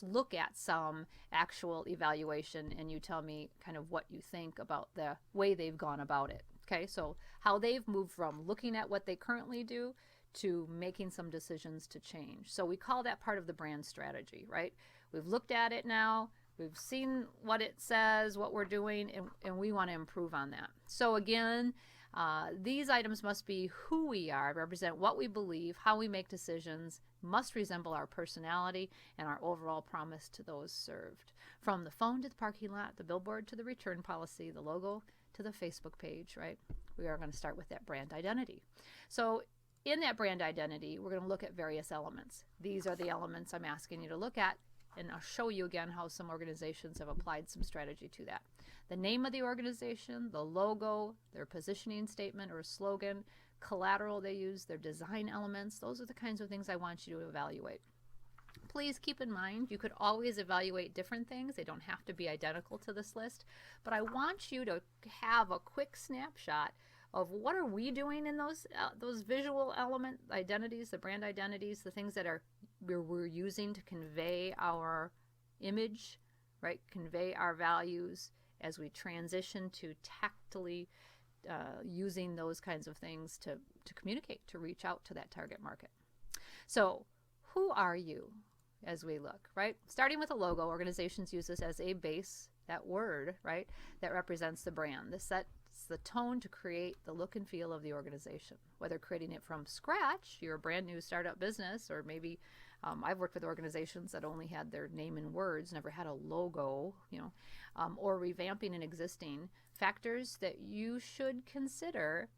let's look at some actual evaluation, and you tell me kind of what you think about the way they've gone about it. Okay, so how they've moved from looking at what they currently do to making some decisions to change. So we call that part of the brand strategy, right? We've looked at it now, we've seen what it says, what we're doing, and we want to improve on that. So again, these items must be who we are, represent what we believe, how we make decisions, must resemble our personality and our overall promise to those served. From the phone to the parking lot, the billboard to the return policy, the logo to the Facebook page, right? We are going to start with that brand identity. So in that brand identity, we're going to look at various elements. These are the elements I'm asking you to look at, and I'll show you again how some organizations have applied some strategy to that. The name of the organization, the logo, their positioning statement or slogan, collateral they use, their design elements, those are the kinds of things I want you to evaluate. Please keep in mind, you could always evaluate different things. They don't have to be identical to this list, but I want you to have a quick snapshot of what are we doing in those visual element identities, the brand identities, the things that we're using to convey our image, right? Convey our values as we transition to tactily using those kinds of things to communicate, to reach out to that target market. So who are you as we look, right? Starting with a logo, organizations use this as a base, that word, right, that represents the brand. This sets the tone to create the look and feel of the organization. Whether creating it from scratch, you're a brand new startup business, or maybe I've worked with organizations that only had their name in words, never had a logo, or revamping an existing. Factors that you should consider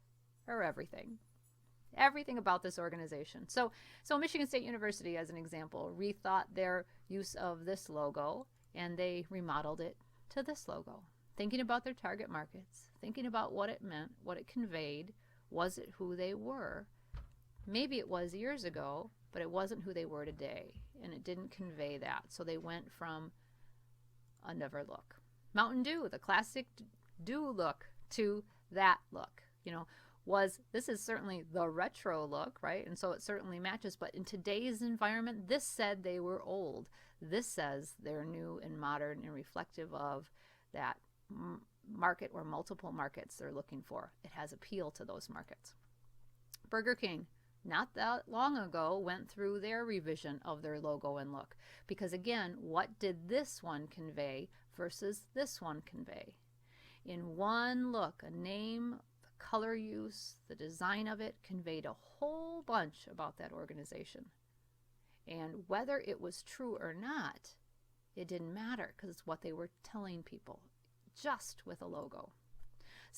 are everything. Everything about this organization. So Michigan State University, as an example, rethought their use of this logo, and they remodeled it to this logo. Thinking about their target markets, thinking about what it meant, what it conveyed. Was it who they were? Maybe it was years ago, but it wasn't who they were today, and it didn't convey that. So they went from a never look. Mountain Dew, the classic Dew look, to that look. This is certainly the retro look, right? And so it certainly matches, but in today's environment, this said they were old. This says they're new and modern and reflective of that market or multiple markets they're looking for. It has appeal to those markets. Burger King, not that long ago, went through their revision of their logo and look. Because again, what did this one convey versus this one convey? In one look, a name, the color use, the design of it conveyed a whole bunch about that organization. And whether it was true or not, it didn't matter because it's what they were telling people, just with a logo.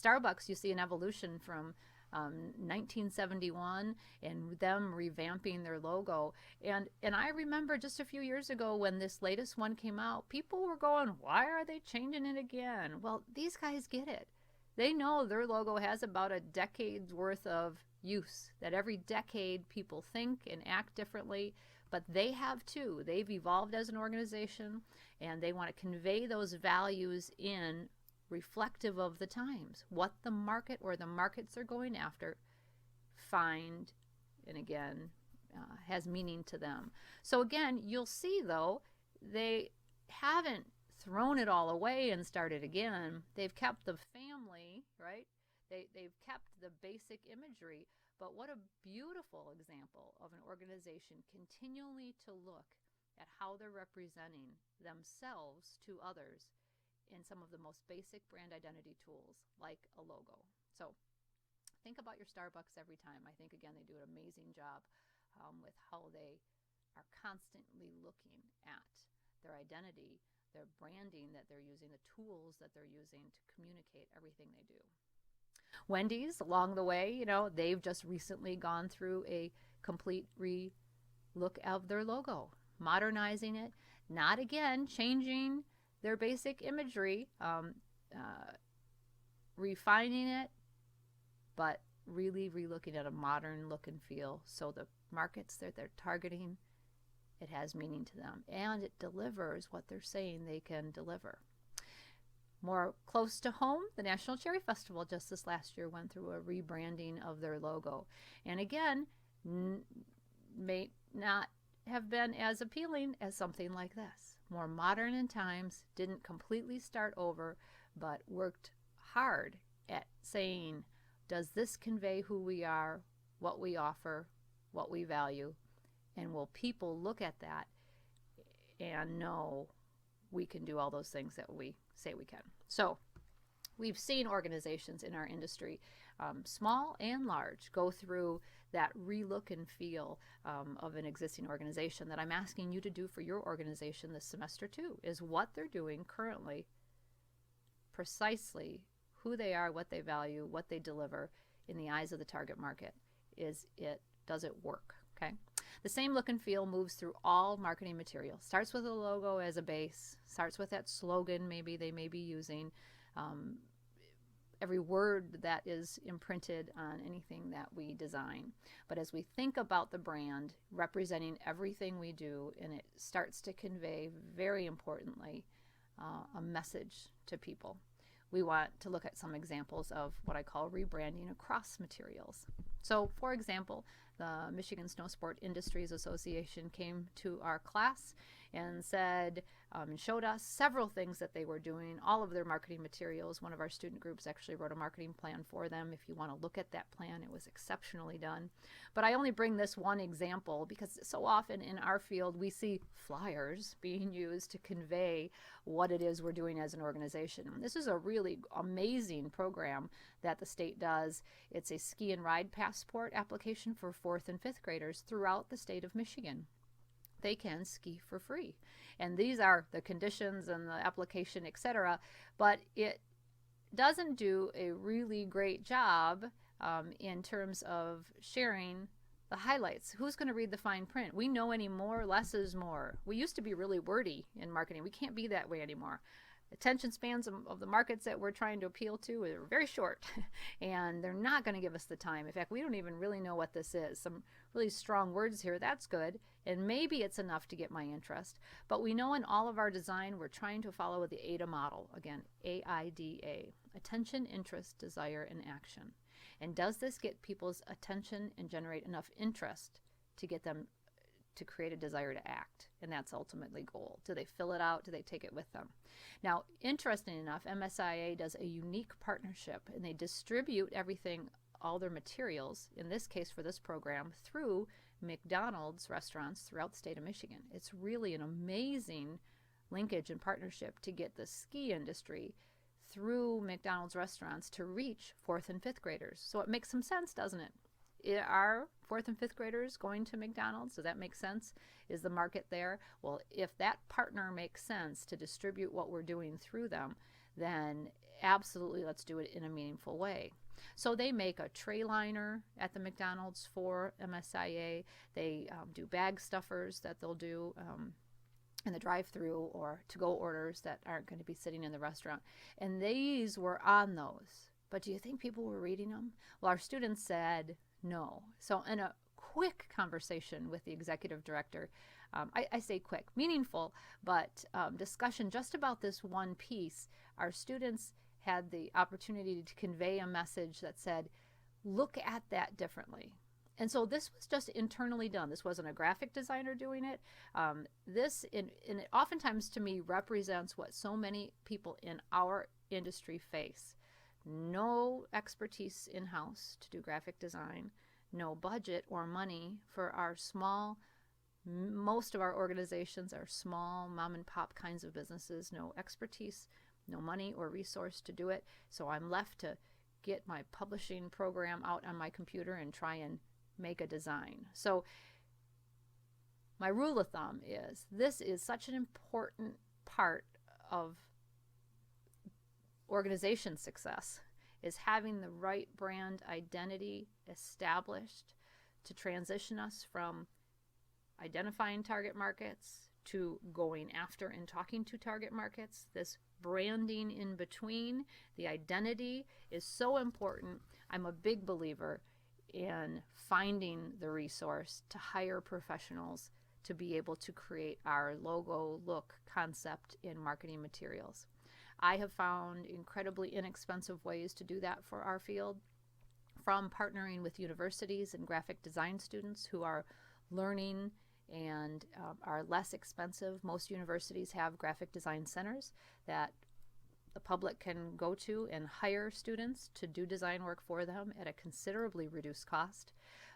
Starbucks, you see an evolution from 1971 and them revamping their logo. And I remember just a few years ago when this latest one came out, people were going, why are they changing it again? Well, these guys get it. They know their logo has about a decade's worth of use, that every decade people think and act differently, but they have too. They've evolved as an organization, and they want to convey those values in reflective of the times, what the market or the markets are going after find, and again, has meaning to them. So again, you'll see though, they haven't thrown it all away and started again. They've kept the family, right? They've kept the basic imagery, but what a beautiful example of an organization continually to look at how they're representing themselves to others in some of the most basic brand identity tools, like a logo. So think about your Starbucks every time. I think, again, they do an amazing job with how they are constantly looking at their identity, their branding that they're using, the tools that they're using to communicate everything they do. Wendy's, along the way, they've just recently gone through a complete re-look of their logo, modernizing it, not again changing their basic imagery, refining it, but really relooking at a modern look and feel. So the markets that they're targeting, it has meaning to them, and it delivers what they're saying they can deliver. More close to home, the National Cherry Festival just this last year went through a rebranding of their logo. And again, may not have been as appealing as something like this. more modern in times, didn't completely start over, but worked hard at saying, does this convey who we are, what we offer, what we value, and will people look at that and know we can do all those things that we say we can? So we've seen organizations in our industry, small and large, go through that relook and feel of an existing organization. That I'm asking you to do for your organization this semester too, is what they're doing currently, precisely who they are, what they value, what they deliver in the eyes of the target market. Does it work? Okay. The same look and feel moves through all marketing material. Starts with a logo as a base, starts with that slogan maybe they may be using, every word that is imprinted on anything that we design. But as we think about the brand representing everything we do, and it starts to convey, very importantly, a message to people. We want to look at some examples of what I call rebranding across materials. So, for example, the Michigan Snow Sport Industries Association came to our class and said, and showed us several things that they were doing, all of their marketing materials. One of our student groups actually wrote a marketing plan for them. If you want to look at that plan, it was exceptionally done. But I only bring this one example because so often in our field we see flyers being used to convey what it is we're doing as an organization. This is a really amazing program that the state does. It's a ski and ride passport application for 4th and 5th graders throughout the state of Michigan. They can ski for free. And these are the conditions and the application, etc. But it doesn't do a really great job in terms of sharing the highlights. Who's going to read the fine print? We know anymore, less is more. We used to be really wordy in marketing. We can't be that way anymore. Attention spans of the markets that we're trying to appeal to are very short, and they're not going to give us the time. In fact, we don't even really know what this is. Some really strong words here, that's good, and maybe it's enough to get my interest. But we know in all of our design, we're trying to follow the AIDA model. Again, AIDA, attention, interest, desire, and action. And does this get people's attention and generate enough interest to get them to create a desire to act? And that's ultimately goal. Do they fill it out? Do they take it with them? Now, interesting enough, MSIA does a unique partnership, and they distribute everything, all their materials, in this case for this program, through McDonald's restaurants throughout the state of Michigan. It's really an amazing linkage and partnership to get the ski industry through McDonald's restaurants to reach 4th and 5th graders. So it makes some sense, doesn't it? Are 4th and 5th graders going to McDonald's? Does that make sense? Is the market there? Well, if that partner makes sense to distribute what we're doing through them, then absolutely let's do it in a meaningful way. So they make a tray liner at the McDonald's for MSIA. They do bag stuffers that they'll do in the drive-through, or to-go orders that aren't going to be sitting in the restaurant. And these were on those. But do you think people were reading them? Well, our students said no. So in a quick conversation with the executive director, I say quick, meaningful, but discussion just about this one piece, our students had the opportunity to convey a message that said, look at that differently. And so this was just internally done. This wasn't a graphic designer doing it. This, and it oftentimes to me, represents what so many people in our industry face. No expertise in-house to do graphic design, no budget or money for our small, most of our organizations are small mom and pop kinds of businesses, no expertise, no money or resource to do it. So I'm left to get my publishing program out on my computer and try and make a design. So my rule of thumb is this is such an important part of organization success, is having the right brand identity established to transition us from identifying target markets to going after and talking to target markets. This branding in between, the identity, is so important. I'm a big believer in finding the resource to hire professionals to be able to create our logo, look, concept in marketing materials. I have found incredibly inexpensive ways to do that for our field, from partnering with universities and graphic design students who are learning and are less expensive. Most universities have graphic design centers that the public can go to and hire students to do design work for them at a considerably reduced cost.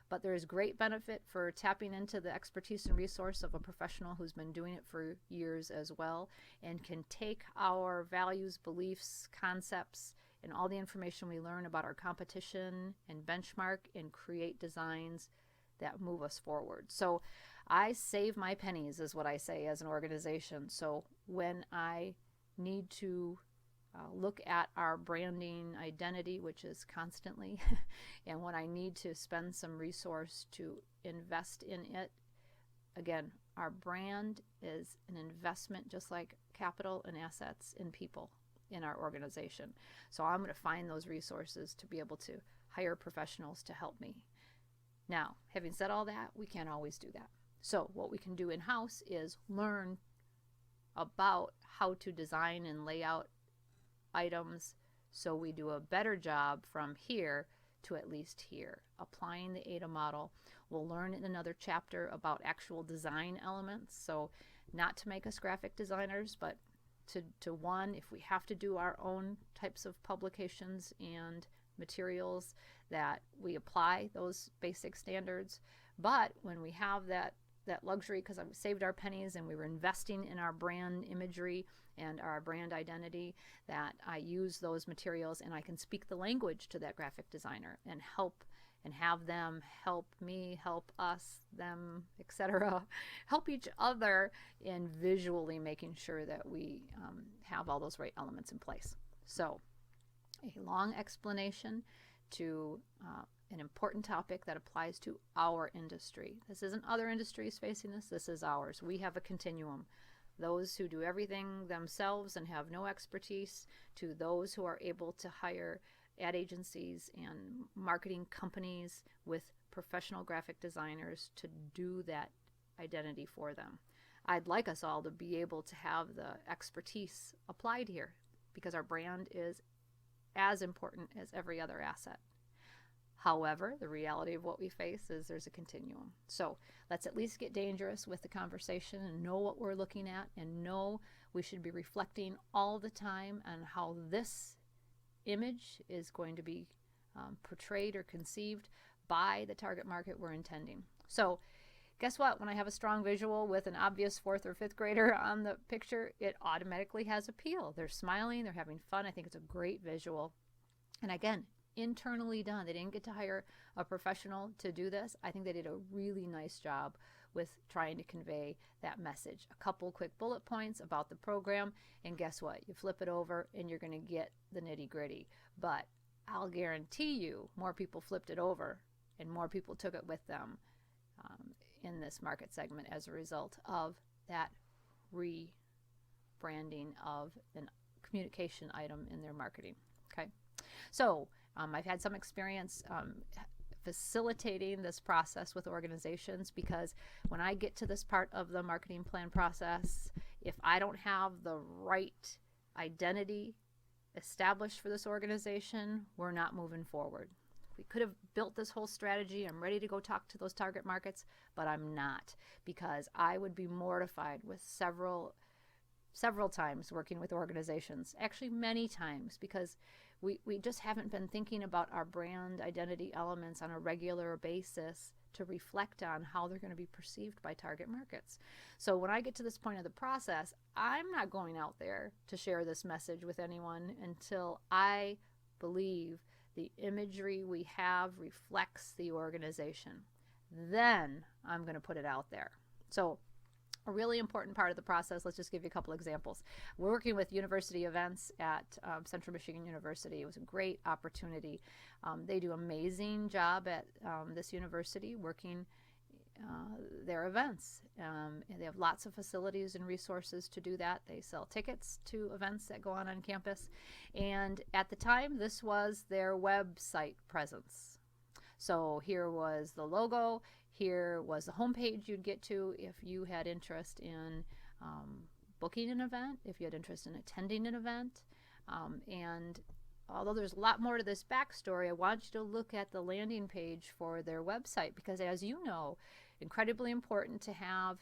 But there is great benefit for tapping into the expertise and resource of a professional who's been doing it for years as well, and can take our values, beliefs, concepts, and all the information we learn about our competition and benchmark and create designs that move us forward. So I save my pennies, is what I say, as an organization. So when I need to look at our branding identity, which is constantly, and when I need to spend some resource to invest in it, again, our brand is an investment just like capital and assets in people in our organization. So I'm going to find those resources to be able to hire professionals to help me. Now, having said all that, we can't always do that. So what we can do in-house is learn about how to design and lay out items so we do a better job from here to at least here. Applying the AIDA model. We'll learn in another chapter about actual design elements. So not to make us graphic designers, but to one, if we have to do our own types of publications and materials, that we apply those basic standards. But when we have that luxury, because I've saved our pennies and we were investing in our brand imagery and our brand identity, that I use those materials and I can speak the language to that graphic designer and help and have them help me, help us, them, etc. Help each other in visually making sure that we have all those right elements in place. So a long explanation to an important topic that applies to our industry. This isn't other industries facing this. This is ours. We have a continuum. Those who do everything themselves and have no expertise, to those who are able to hire ad agencies and marketing companies with professional graphic designers to do that identity for them. I'd like us all to be able to have the expertise applied here, because our brand is as important as every other asset. However, the reality of what we face is there's a continuum. So let's at least get dangerous with the conversation and know what we're looking at, and know we should be reflecting all the time on how this image is going to be portrayed or conceived by the target market we're intending. So guess what? When I have a strong visual with an obvious 4th or 5th grader on the picture, it automatically has appeal. They're smiling, they're having fun. I think it's a great visual. And again, internally done. They didn't get to hire a professional to do this. I think they did a really nice job with trying to convey that message. A couple quick bullet points about the program, and guess what? You flip it over and you're going to get the nitty-gritty. But I'll guarantee you more people flipped it over and more people took it with them in this market segment as a result of that rebranding of a communication item in their marketing. Okay, so I've had some experience facilitating this process with organizations, because when I get to this part of the marketing plan process, if I don't have the right identity established for this organization, we're not moving forward. We could have built this whole strategy. I'm ready to go talk to those target markets, but I'm not, because I would be mortified with several times working with organizations, actually many times, because we just haven't been thinking about our brand identity elements on a regular basis to reflect on how they're going to be perceived by target markets. So when I get to this point of the process, I'm not going out there to share this message with anyone until I believe the imagery we have reflects the organization. Then I'm going to put it out there. So a really important part of the process, let's just give you a couple examples. We're working with university events at Central Michigan University. It was a great opportunity. They do an amazing job at this university working their events. And they have lots of facilities and resources to do that. They sell tickets to events that go on campus. And at the time, this was their website presence. So here was the logo. Here was the homepage you'd get to if you had interest in booking an event, if you had interest in attending an event. And although there's a lot more to this backstory, I want you to look at the landing page for their website, because as you know, incredibly important to have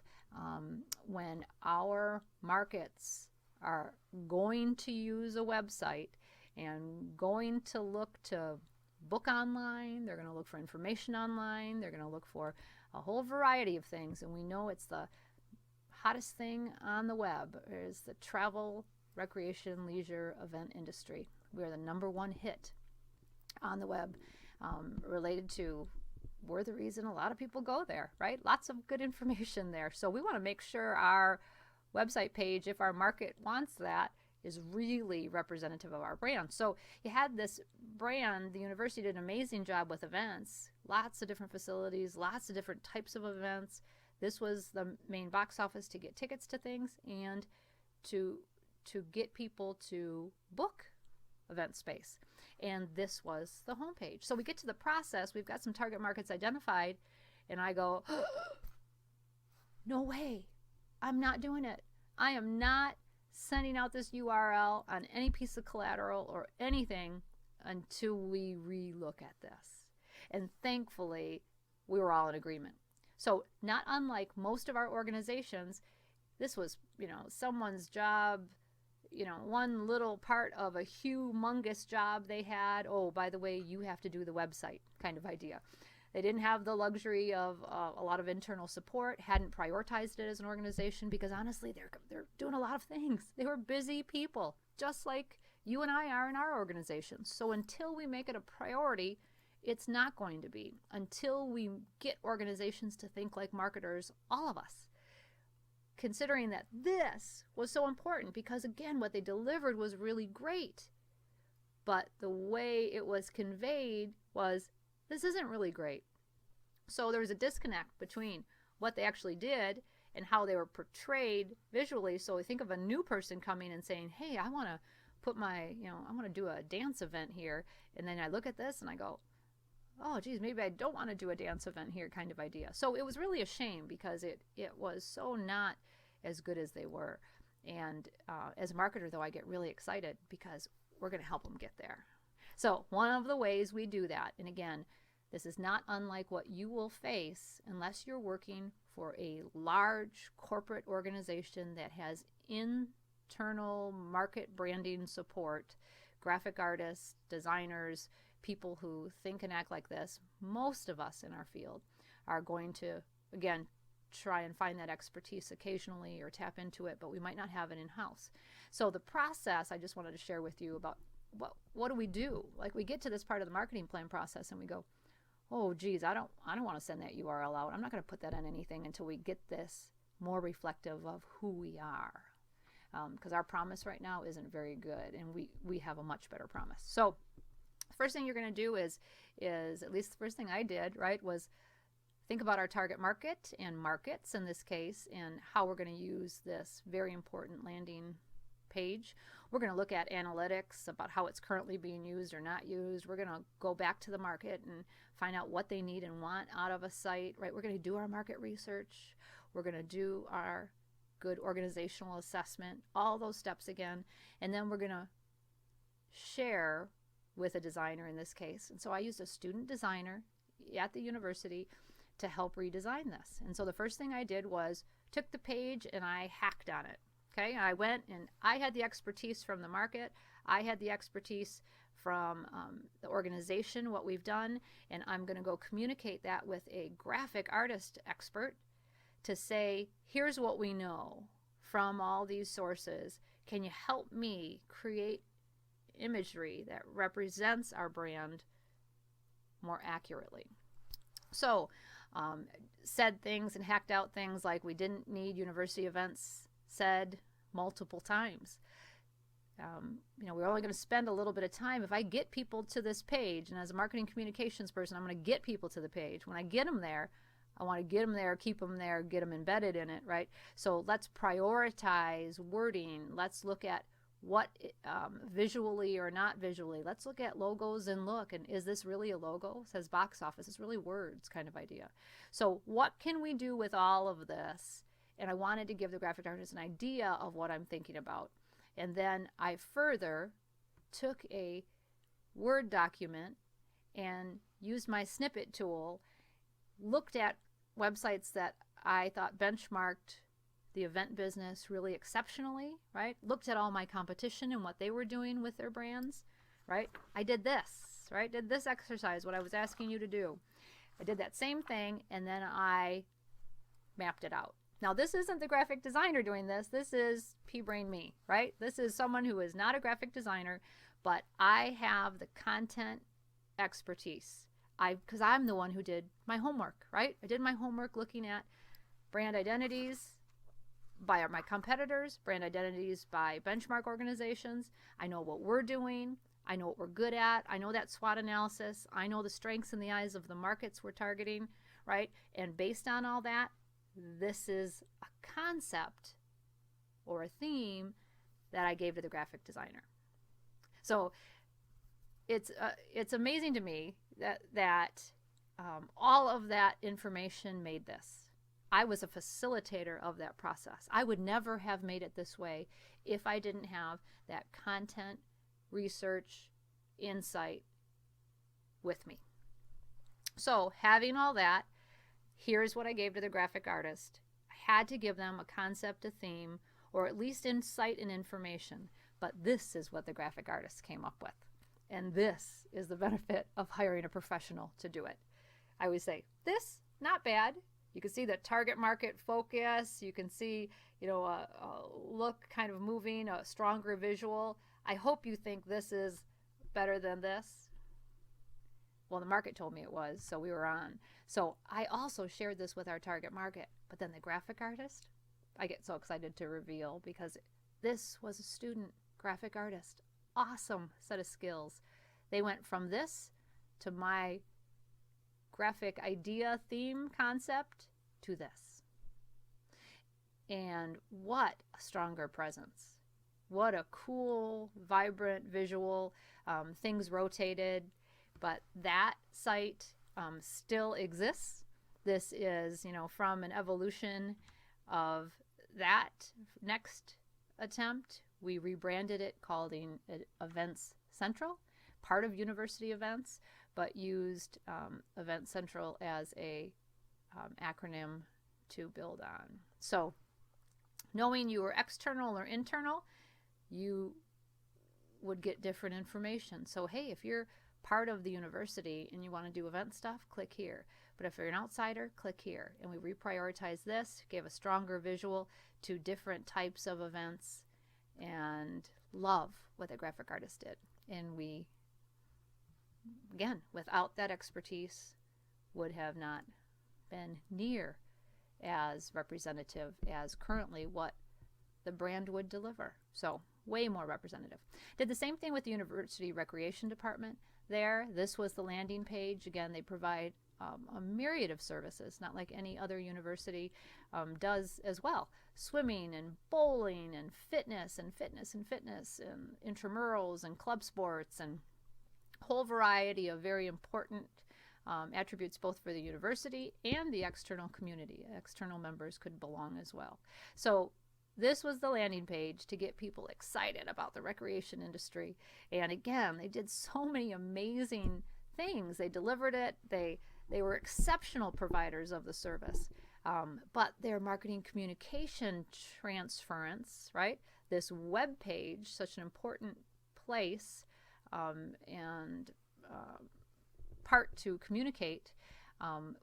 when our markets are going to use a website and going to look to book online. They're going to look for information online. They're going to look for a whole variety of things. And we know it's the hottest thing on the web is the travel, recreation, leisure, event industry. We're the #1 hit on the web related to, we're the reason a lot of people go there, right? Lots of good information there. So we want to make sure our website page, if our market wants that, is really representative of our brand. So you had this brand, the university did an amazing job with events, lots of different facilities, lots of different types of events. This was the main box office to get tickets to things and to get people to book event space. And this was the homepage. So we get to the process, we've got some target markets identified, and I go, no way, I'm not doing it. I am not sending out this URL on any piece of collateral or anything until we relook at this. And thankfully, we were all in agreement. So not unlike most of our organizations, this was, someone's job, one little part of a humongous job they had. Oh, by the way, you have to do the website kind of idea. They didn't have the luxury of a lot of internal support, hadn't prioritized it as an organization because honestly, they're doing a lot of things. They were busy people, just like you and I are in our organizations. So until we make it a priority, it's not going to be. Until we get organizations to think like marketers, all of us. Considering that this was so important because, again, what they delivered was really great. But the way it was conveyed was, this isn't really great. So there was a disconnect between what they actually did and how they were portrayed visually. So we think of a new person coming and saying, hey, I want to put I want to do a dance event here. And then I look at this and I go, oh, geez, maybe I don't want to do a dance event here kind of idea. So it was really a shame because it was so not as good as they were. And as a marketer, though, I get really excited because we're going to help them get there. So one of the ways we do that, and again, this is not unlike what you will face unless you're working for a large corporate organization that has internal market branding support, graphic artists, designers, people who think and act like this. Most of us in our field are going to, again, try and find that expertise occasionally or tap into it, but we might not have it in-house. So the process I just wanted to share with you about what do we do? Like we get to this part of the marketing plan process and we go, oh geez, I don't want to send that URL out. I'm not going to put that on anything until we get this more reflective of who we are. Because our promise right now isn't very good and we have a much better promise. So first thing you're going to do is at least the first thing I did, right, was think about our target market and markets in this case and how we're going to use this very important landing page. We're going to look at analytics about how it's currently being used or not used. We're going to go back to the market and find out what they need and want out of a site, right? We're going to do our market research. We're going to do our good organizational assessment, all those steps again, and then we're going to share with a designer in this case. And so I used a student designer at the university to help redesign this. And so the first thing I did was took the page and I hacked on it. Okay, I went and I had the expertise from the market. I had the expertise from the organization, what we've done, and I'm going to go communicate that with a graphic artist expert to say, here's what we know from all these sources. Can you help me create imagery that represents our brand more accurately? So said things and hacked out things like we didn't need university events said multiple times. We're only going to spend a little bit of time. If I get people to this page, and as a marketing communications person, I'm going to get people to the page. When I get them there, I want to get them there, keep them there, get them embedded in it, right? So let's prioritize wording. Let's look at what visually or not visually. Let's look at logos and look, and is this really a logo? It says box office. It's really words kind of idea. So what can we do with all of this? And I wanted to give the graphic artist an idea of what I'm thinking about. And then I further took a Word document and used my snippet tool, looked at websites that I thought benchmarked the event business really exceptionally, right? Looked at all my competition and what they were doing with their brands, right? I did this, right? Did this exercise, what I was asking you to do. I did that same thing, and then I mapped it out. Now, this isn't the graphic designer doing this. This is P-Brain me, right? This is someone who is not a graphic designer, but I have the content expertise. Because I'm the one who did my homework, right? I did my homework looking at brand identities by my competitors, brand identities by benchmark organizations. I know what we're doing. I know what we're good at. I know that SWOT analysis. I know the strengths in the eyes of the markets we're targeting, right? And based on all that, this is a concept or a theme that I gave to the graphic designer. So it's amazing to me that all of that information made this. I was a facilitator of that process. I would never have made it this way if I didn't have that content, research, insight with me. So having all that, here's what I gave to the graphic artist. I had to give them a concept, a theme, or at least insight and information. But this is what the graphic artist came up with. And this is the benefit of hiring a professional to do it. I always say, this, not bad. You can see the target market focus. You can see, a look kind of moving, a stronger visual. I hope you think this is better than this. Well, the market told me it was, so we were on. So I also shared this with our target market. But then the graphic artist, I get so excited to reveal because this was a student graphic artist. Awesome set of skills. They went from this to my graphic idea, theme, concept to this. And what a stronger presence. What a cool, vibrant visual. Things rotated. But that site still exists. This is, from an evolution of that next attempt. We rebranded it, called Events Central, part of University Events, but used Events Central as a acronym to build on. So knowing you were external or internal, you would get different information. So hey, if you're part of the university and you want to do event stuff, click here. But if you're an outsider, click here. And we reprioritized this, gave a stronger visual to different types of events, and love what the graphic artist did. And we, again, without that expertise, would have not been near as representative as currently what the brand would deliver. So way more representative. Did the same thing with the University Recreation Department there. This was the landing page. Again, they provide a myriad of services, not like any other university does as well. Swimming and bowling and fitness and intramurals and club sports and a whole variety of very important attributes both for the university and the external community. External members could belong as well. So this was the landing page to get people excited about the recreation industry. And again, they did so many amazing things. They delivered it. They were exceptional providers of the service. But their marketing communication transference, right? This web page, such an important place and part to communicate,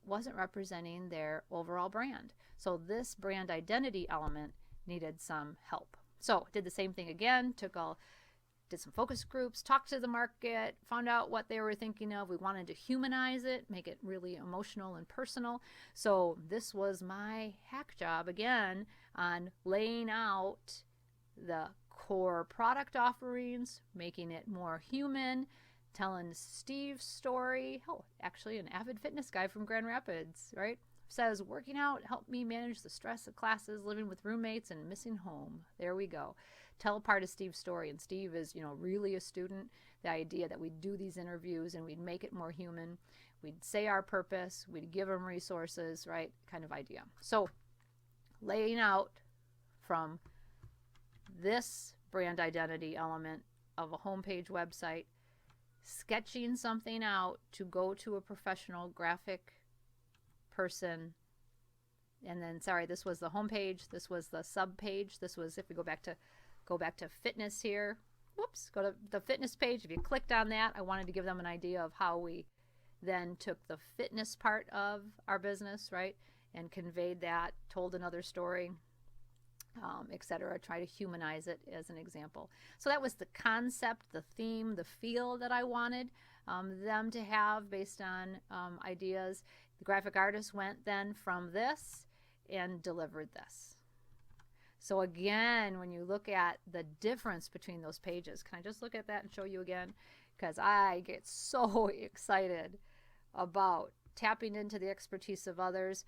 wasn't representing their overall brand. So this brand identity element needed some help. So did the same thing again, did some focus groups, talked to the market, found out what they were thinking of. We wanted to humanize it, make it really emotional and personal. So this was my hack job again on laying out the core product offerings, making it more human, telling Steve's story. Oh, actually an avid fitness guy from Grand Rapids, right? Says, working out helped me manage the stress of classes, living with roommates, and missing home. There we go. Tell a part of Steve's story. And Steve is, really a student. The idea that we'd do these interviews and we'd make it more human. We'd say our purpose. We'd give them resources, right? Kind of idea. So laying out from this brand identity element of a homepage website, sketching something out to go to a professional graphic person And then, sorry, this was the home page. This was the sub page. This was, if we go back to fitness here. Whoops, go to the fitness page. If you clicked on that, I wanted to give them an idea of how we then took the fitness part of our business, right, and conveyed that, told another story, etc. Try to humanize it as an example. So that was the concept, the theme, the feel that I wanted them to have based on ideas. The graphic artist went then from this and delivered this. So again, when you look at the difference between those pages, can I just look at that and show you again? Because I get so excited about tapping into the expertise of others.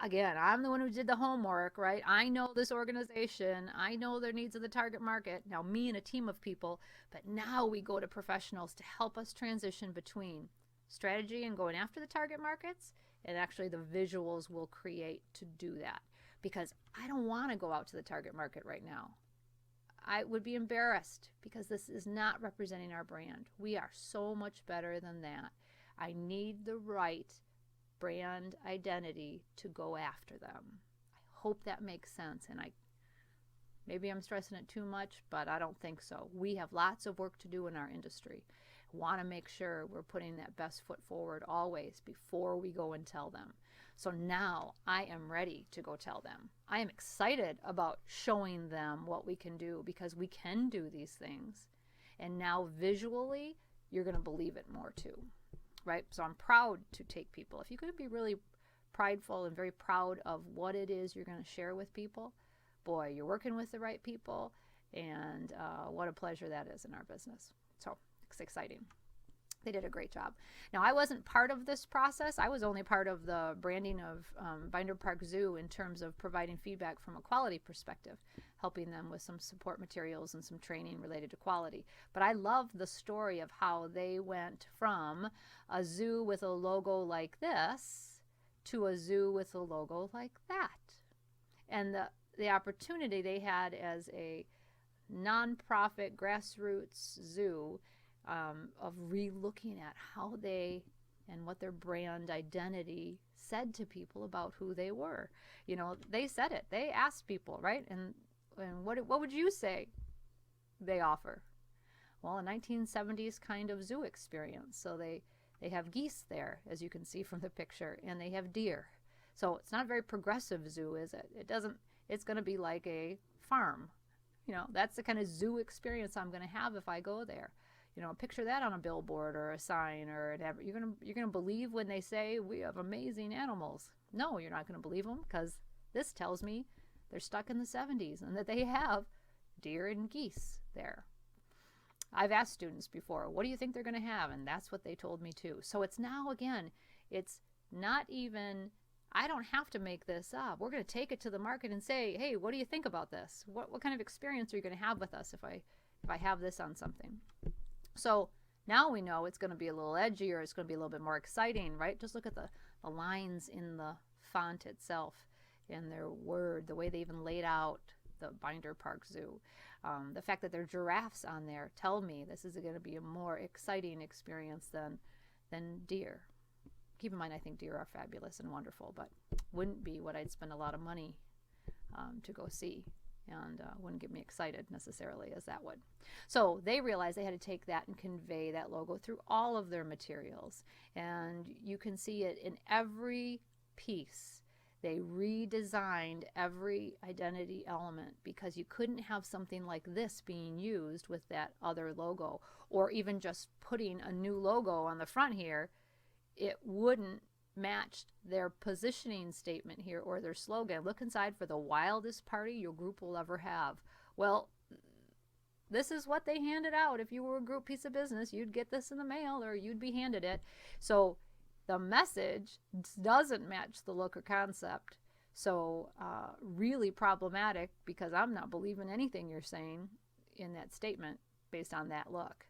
Again, I'm the one who did the homework, right? I know this organization. I know their needs of the target market. Now, me and a team of people, but now we go to professionals to help us transition between strategy and going after the target markets, and actually the visuals we'll create to do that. Because I don't want to go out to the target market right now. I would be embarrassed because this is not representing our brand. We are so much better than that. I need the right brand identity to go after them. I hope that makes sense, and maybe I'm stressing it too much, but I don't think so. We have lots of work to do in our industry. Want to make sure we're putting that best foot forward always before we go and tell them. So now I am ready to go tell them. I am excited about showing them what we can do, because we can do these things. And now visually, you're going to believe it more too, right? So I'm proud to take people. If you could be really prideful and very proud of what it is you're going to share with people, boy, you're working with the right people, and what a pleasure that is in our business. So it's exciting. They did a great job. Now, I wasn't part of this process. I was only part of the branding of Binder Park Zoo in terms of providing feedback from a quality perspective, helping them with some support materials and some training related to quality. But I love the story of how they went from a zoo with a logo like this to a zoo with a logo like that. And the opportunity they had as a nonprofit grassroots zoo of re-looking at how they and what their brand identity said to people about who they were. You know, they said it. They asked people, right? And what would you say they offer? Well, a 1970s kind of zoo experience. So they have geese there, as you can see from the picture, and they have deer. So it's not a very progressive zoo, is it? It's going to be like a farm. You know, that's the kind of zoo experience I'm going to have if I go there. You know, picture that on a billboard or a sign or whatever. You're gonna believe when they say we have amazing animals. No, you're not gonna believe them, because this tells me they're stuck in the 70s and that they have deer and geese there. I've asked students before, what do you think they're gonna have? And that's what they told me too. So it's now, again, it's not even, I don't have to make this up. We're gonna take it to the market and say, hey, what do you think about this? What kind of experience are you gonna have with us if I have this on something? So now we know it's going to be a little edgier. It's going to be a little bit more exciting, right? Just look at the lines in the font itself and their word, the way they even laid out the Binder Park Zoo. The fact that there are giraffes on there tell me this is going to be a more exciting experience than deer. Keep in mind, I think deer are fabulous and wonderful, but wouldn't be what I'd spend a lot of money to go see. And wouldn't get me excited necessarily as that would. So they realized they had to take that and convey that logo through all of their materials. And you can see it in every piece. They redesigned every identity element, because you couldn't have something like this being used with that other logo, or even just putting a new logo on the front here. It wouldn't matched their positioning statement here or their slogan. Look inside for the wildest party your group will ever have. Well, this is what they handed out. If you were a group piece of business, you'd get this in the mail or you'd be handed it. So the message doesn't match the look or concept. So really problematic, because I'm not believing anything you're saying in that statement based on that look.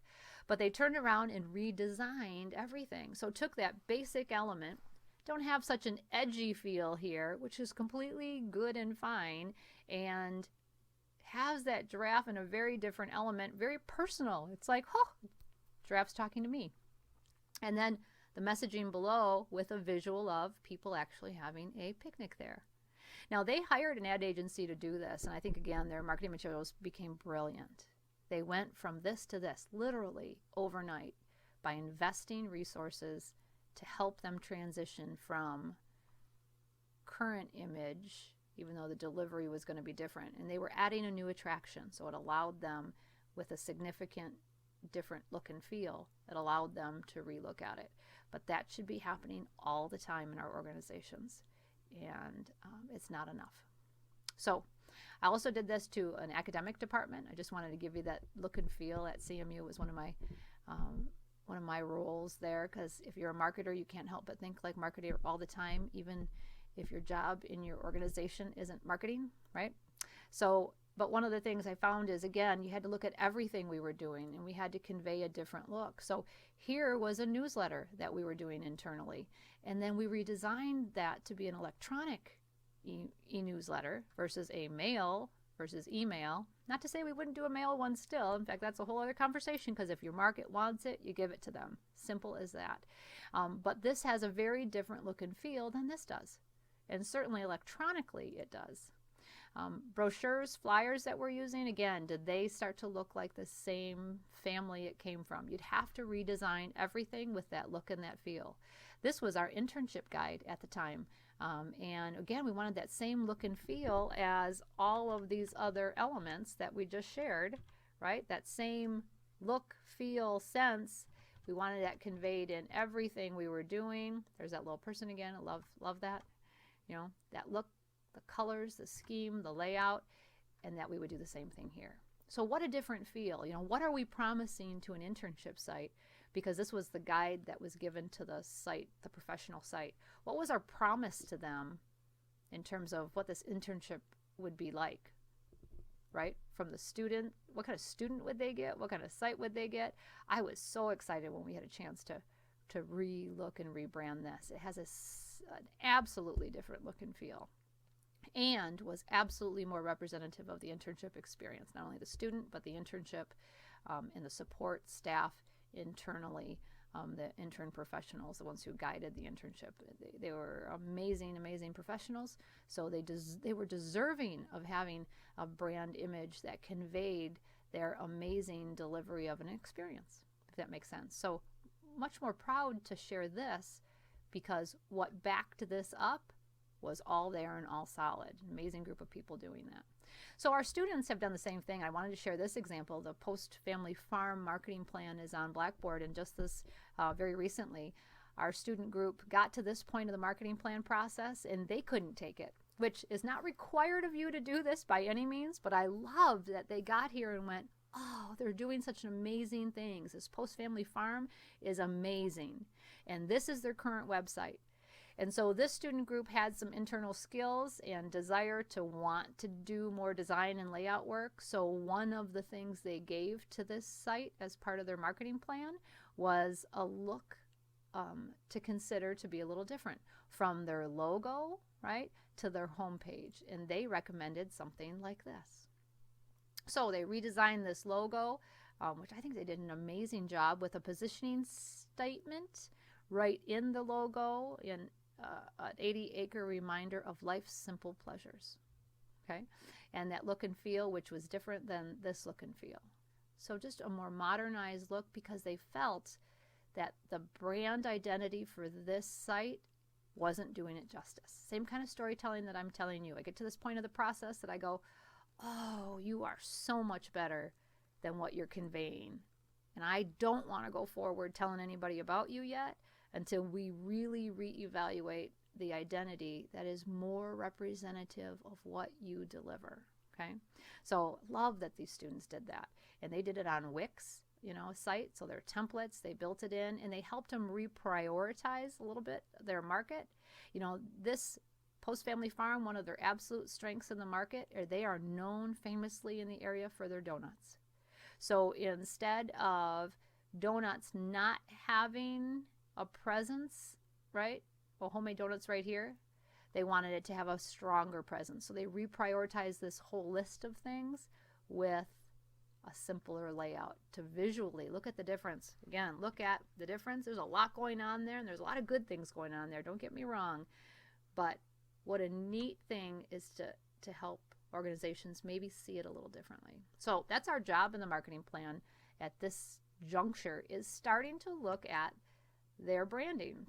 But they turned around and redesigned everything. So took that basic element, don't have such an edgy feel here, which is completely good and fine, and has that giraffe in a very different element, very personal. It's like, oh, giraffe's talking to me. And then the messaging below with a visual of people actually having a picnic there. Now, they hired an ad agency to do this, and I think, again, their marketing materials became brilliant. They went from this to this, literally overnight, by investing resources to help them transition from current image, even though the delivery was going to be different. And they were adding a new attraction, so it allowed them, with a significant different look and feel, it allowed them to relook at it. But that should be happening all the time in our organizations, and it's not enough. So I also did this to an academic department. I just wanted to give you that look and feel at CMU. It was one of my roles there, because if you're a marketer, you can't help but think like marketer all the time, even if your job in your organization isn't marketing, right? So, but one of the things I found is, again, you had to look at everything we were doing, and we had to convey a different look. So here was a newsletter that we were doing internally, and then we redesigned that to be an electronic e-newsletter versus a mail versus email. Not to say we wouldn't do a mail one still. In fact, that's a whole other conversation, because if your market wants it, you give it to them. Simple as that. But this has a very different look and feel than this does. And certainly electronically it does. Brochures, flyers that we're using, again, did they start to look like the same family it came from? You'd have to redesign everything with that look and that feel. This was our internship guide at the time. And again, we wanted that same look and feel as all of these other elements that we just shared, right? That same look, feel, sense. We wanted that conveyed in everything we were doing. There's that little person again. I love that. You know, that look, the colors, the scheme, the layout, and that we would do the same thing here. So what a different feel. You know, what are we promising to an internship site? Because this was the guide that was given to the site, the professional site. What was our promise to them in terms of what this internship would be like, right? From the student, what kind of student would they get? What kind of site would they get? I was so excited when we had a chance to re-look and rebrand this. It has an absolutely different look and feel, and was absolutely more representative of the internship experience, not only the student, but the internship and the support staff internally, the intern professionals, the ones who guided the internship. They were amazing, amazing professionals, so they were deserving of having a brand image that conveyed their amazing delivery of an experience, if that makes sense. So much more proud to share this, because what backed this up was all there and all solid. An amazing group of people doing that. So our students have done the same thing. I wanted to share this example. The Post Family Farm marketing plan is on Blackboard, and just this very recently, our student group got to this point of the marketing plan process, and they couldn't take it, which is not required of you to do this by any means, but I loved that they got here and went, oh, they're doing such amazing things. This Post Family Farm is amazing, and this is their current website. And so this student group had some internal skills and desire to want to do more design and layout work. So one of the things they gave to this site as part of their marketing plan was a look to consider to be a little different, from their logo, right, to their homepage. And they recommended something like this. So they redesigned this logo, which I think they did an amazing job, with a positioning statement right in the logo, in an 80-acre reminder of life's simple pleasures. Okay, and that look and feel, which was different than this look and feel. So just a more modernized look, because they felt that the brand identity for this site wasn't doing it justice. Same kind of storytelling that I'm telling you. I get to this point of the process that I go, oh, you are so much better than what you're conveying. And I don't want to go forward telling anybody about you yet until we really reevaluate the identity that is more representative of what you deliver. Okay, so love that these students did that, and they did it on Wix, site. So their templates, they built it in, and they helped them reprioritize a little bit their market. This Post Family Farm, one of their absolute strengths in the market, they are known famously in the area for their donuts. So instead of donuts not having a presence, right? Well, homemade donuts right here, they wanted it to have a stronger presence. So they reprioritized this whole list of things with a simpler layout to visually look at the difference. Again, look at the difference. There's a lot going on there, and there's a lot of good things going on there. Don't get me wrong. But what a neat thing is to help organizations maybe see it a little differently. So that's our job in the marketing plan at this juncture, is starting to look at their branding.